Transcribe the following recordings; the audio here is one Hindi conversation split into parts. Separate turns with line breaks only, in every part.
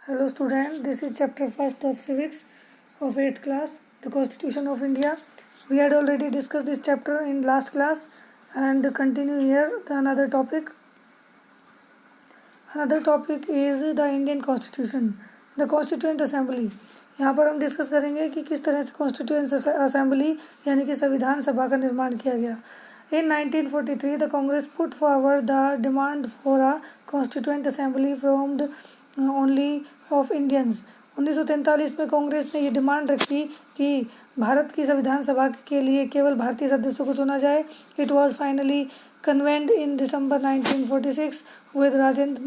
Hello student, this is chapter first of civics of 8th class, the Constitution of India. We had already discussed this chapter in last class and continue here the another topic. Another topic is the Indian Constitution, the Constituent Assembly. यहाँ पर हम डिस्कस करेंगे कि किस तरह से कॉन्स्टिट्यूएंट असेंबली यानी कि संविधान सभा का निर्माण किया गया. In 1943, the Congress put forward the demand for a constituent assembly formed only of Indians. 1943 में कांग्रेस ने ये डिमांड रखी कि भारत की संविधान सभा के लिए केवल भारतीय सदस्यों को चुना जाए. It was finally convened in December 1946 with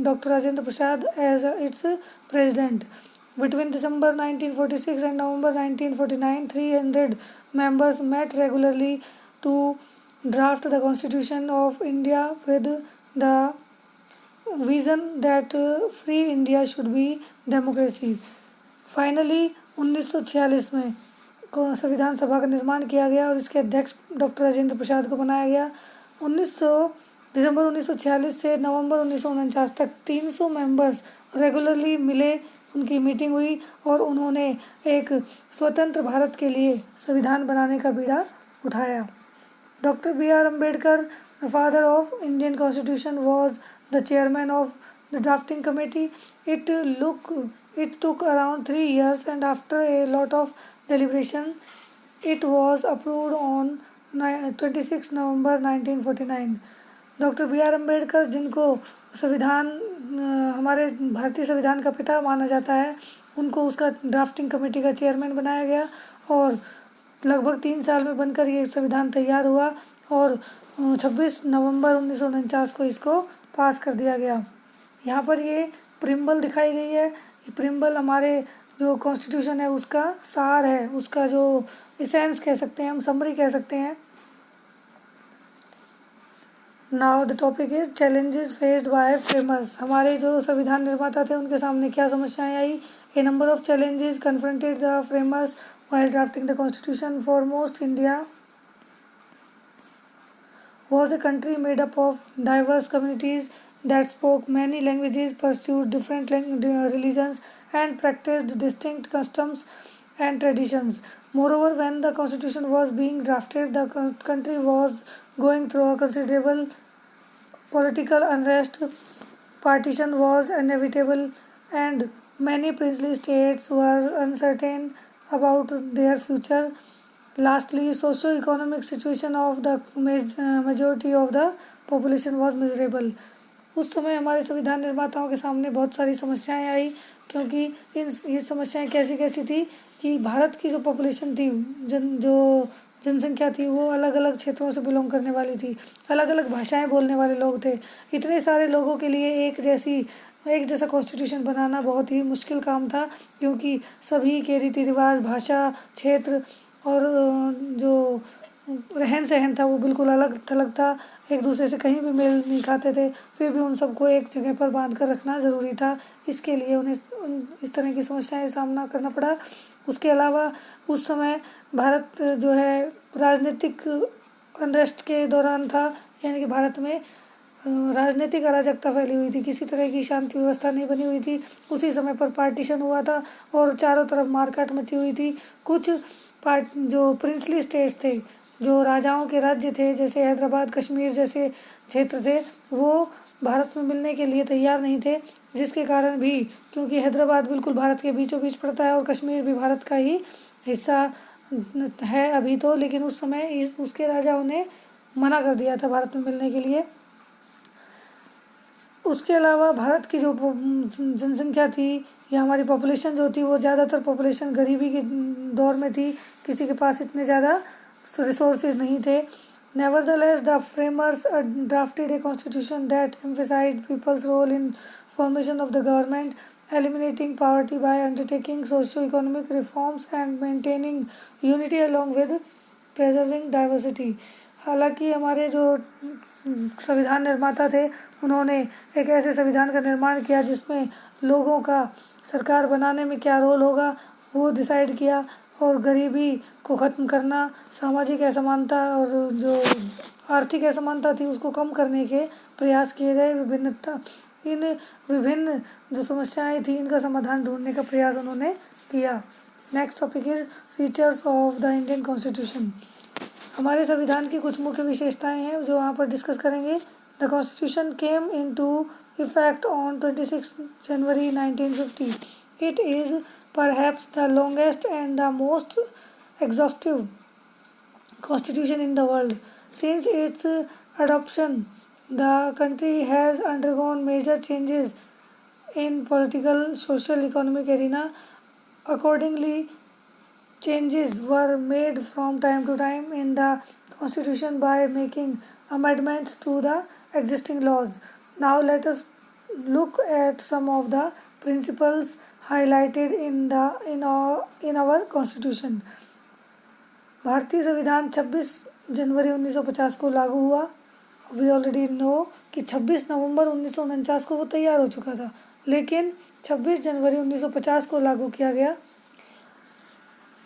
Dr. Rajendra Prasad as its president. Between December 1946 and November 1949, 300 members met regularly to draft the Constitution of India with the vision that free India should be democracy. Finally 1946 में संविधान सभा का निर्माण किया गया और इसके अध्यक्ष डॉक्टर राजेंद्र प्रसाद को बनाया गया. दिसंबर 1946 से नवंबर 1949 तक 300 मेंबर्स रेगुलरली मिले, उनकी मीटिंग हुई और उन्होंने एक स्वतंत्र भारत के लिए संविधान बनाने का बीड़ा उठाया. Doctor B.R. Ambedkar, the father of Indian Constitution, was the chairman of the drafting committee. It took around 3 years and after a lot of deliberation, it was approved on 26 November 1949. Doctor B.R. Ambedkar, जिनको संविधान हमारे भारतीय संविधान का पिता माना जाता है, उनको उसका ड्राफ्टिंग कमेटी का चेयरमैन बनाया गया और लगभग 3 साल में बनकर ये संविधान तैयार हुआ और 26 नवंबर 1949 को इसको पास कर दिया गया. यहाँ पर ये प्रिम्बल दिखाई गई है. ये प्रिम्बल हमारे जो कॉन्स्टिट्यूशन है उसका सार है, उसका जो एसेंस कह सकते हैं, हम समरी कह सकते हैं. Now the topic is challenges faced by framers. हमारे जो संविधान निर्माता थे उनके सामने क्या समस्याएं आई. A number of challenges confronted the framers while drafting the constitution. Foremost, India was a country made up of diverse communities that spoke many languages, pursued different religions, and practiced distinct customs and traditions. Moreover, when the constitution was being drafted, the country was going through a considerable political unrest. Partition was inevitable, and many princely states were uncertain about their future. Lastly, socio-economic situation of the majority of the population was miserable. उस समय हमारे संविधान निर्माताओं के सामने बहुत सारी समस्याएं आई, क्योंकि ये समस्याएं कैसी थी कि भारत की जो पॉपुलेशन थी, जो जनसंख्या थी, वो अलग अलग क्षेत्रों से बिलोंग करने वाली थी, अलग अलग भाषाएं बोलने वाले लोग थे. इतने सारे लोगों के लिए एक जैसा कॉन्स्टिट्यूशन बनाना बहुत ही मुश्किल काम था, क्योंकि सभी के रीति रिवाज, भाषा, क्षेत्र और जो रहन सहन था वो बिल्कुल अलग थलग था. एक दूसरे से कहीं भी मेल नहीं खाते थे. फिर भी उन सबको एक जगह पर बांध कर रखना ज़रूरी था. इसके लिए उन्हें इस तरह की समस्याएं सामना करना पड़ा. उसके अलावा उस समय भारत जो है राजनीतिक अनरेस्ट के दौरान था, यानी कि भारत में राजनीतिक अराजकता फैली हुई थी. किसी तरह की शांति व्यवस्था नहीं बनी हुई थी. उसी समय पर पार्टीशन हुआ था और चारों तरफ मारकाट मची हुई थी. कुछ जो प्रिंसली स्टेट्स थे, जो राजाओं के राज्य थे, जैसे हैदराबाद, कश्मीर जैसे क्षेत्र थे, वो भारत में मिलने के लिए तैयार नहीं थे. जिसके कारण भी, क्योंकि हैदराबाद बिल्कुल भारत के बीचों बीच पड़ता है और कश्मीर भी भारत का ही हिस्सा है अभी तो, लेकिन उस समय उसके राजाओं ने मना कर दिया था भारत में मिलने के लिए. उसके अलावा भारत की जो जनसंख्या थी या हमारी पॉपुलेशन जो थी, वो ज़्यादातर पॉपुलेशन गरीबी के दौर में थी. किसी के पास इतने ज़्यादा रिसोर्सेज नहीं थे. Nevertheless, the framers drafted a constitution that emphasized people's role in formation of the government, eliminating poverty by undertaking socio-economic reforms and maintaining unity along with preserving diversity. हालांकि हमारे जो संविधान निर्माता थे, उन्होंने एक ऐसे संविधान का निर्माण किया जिसमें लोगों का सरकार बनाने में क्या रोल होगा वो डिसाइड किया और गरीबी को ख़त्म करना, सामाजिक असमानता और जो आर्थिक असमानता थी उसको कम करने के प्रयास किए गए. इन विभिन्न जो समस्याएं थी इनका समाधान ढूंढने का प्रयास उन्होंने किया। Next topic is features of the Indian constitution. हमारे संविधान की कुछ मुख्य विशेषताएं हैं जो वहाँ पर डिस्कस करेंगे। The constitution came into effect on 26 January 1950. It is perhaps the longest and the most exhaustive constitution in the world. Since its adoption, the country has undergone major changes in political, social, economic arena. Accordingly, changes were made from time to time in the constitution by making amendments to the existing laws. Now let us look at some of the principles highlighted in our constitution. भारतीय संविधान 26 जनवरी 1950 को लागू हुआ। वी ऑलरेडी नो कि 26 नवंबर 1949 को वो तैयार हो चुका था, लेकिन 26 जनवरी 1950 को लागू किया गया।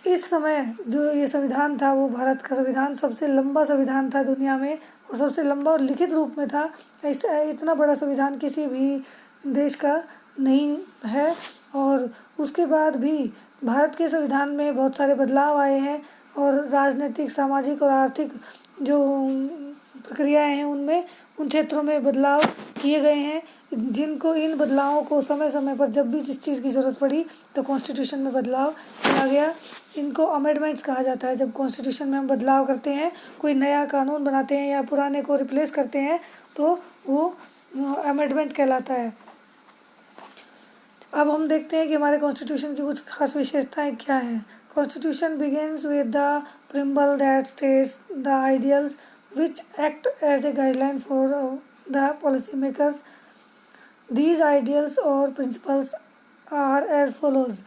इस समय जो ये संविधान था वो भारत का संविधान सबसे लंबा संविधान था दुनिया में, और सबसे लंबा और लिखित रूप में था। इतना बड़ा संविधान किसी भी देश का नहीं है। और उसके बाद भी भारत के संविधान में बहुत सारे बदलाव आए हैं और राजनीतिक, सामाजिक और आर्थिक जो प्रक्रियाएं हैं उनमें उन क्षेत्रों में बदलाव किए गए हैं, जिनको इन बदलावों को समय समय पर जब भी जिस चीज़ की ज़रूरत पड़ी तो कॉन्स्टिट्यूशन में बदलाव किया गया। इनको अमेंडमेंट्स कहा जाता है। जब कॉन्स्टिट्यूशन में हम बदलाव करते हैं, कोई नया कानून बनाते हैं या पुराने को रिप्लेस करते हैं तो वो अमेंडमेंट कहलाता है। अब हम देखते हैं कि हमारे कॉन्स्टिट्यूशन की कुछ खास विशेषताएं क्या हैं। Constitution begins with the preamble that states the ideals which act as a guideline for the policy makers. These ideals or principles are as follows.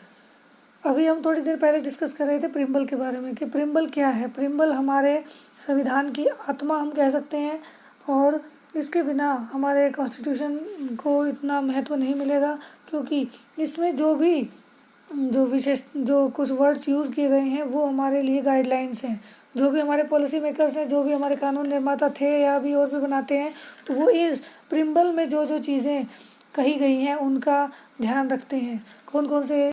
अभी हम थोड़ी देर पहले डिस्कस कर रहे थे प्रिम्बल के बारे में कि प्रिम्बल क्या है। प्रिम्बल हमारे संविधान की आत्मा हम कह सकते हैं, और इसके बिना हमारे कॉन्स्टिट्यूशन को इतना महत्व नहीं मिलेगा, क्योंकि इसमें जो कुछ वर्ड्स यूज़ किए गए हैं वो हमारे लिए गाइडलाइंस हैं। जो भी हमारे पॉलिसी मेकर्स हैं, जो भी हमारे कानून निर्माता थे या भी और भी बनाते हैं, तो वो इस प्रिम्बल में जो चीज़ें कही गई हैं उनका ध्यान रखते हैं। कौन कौन से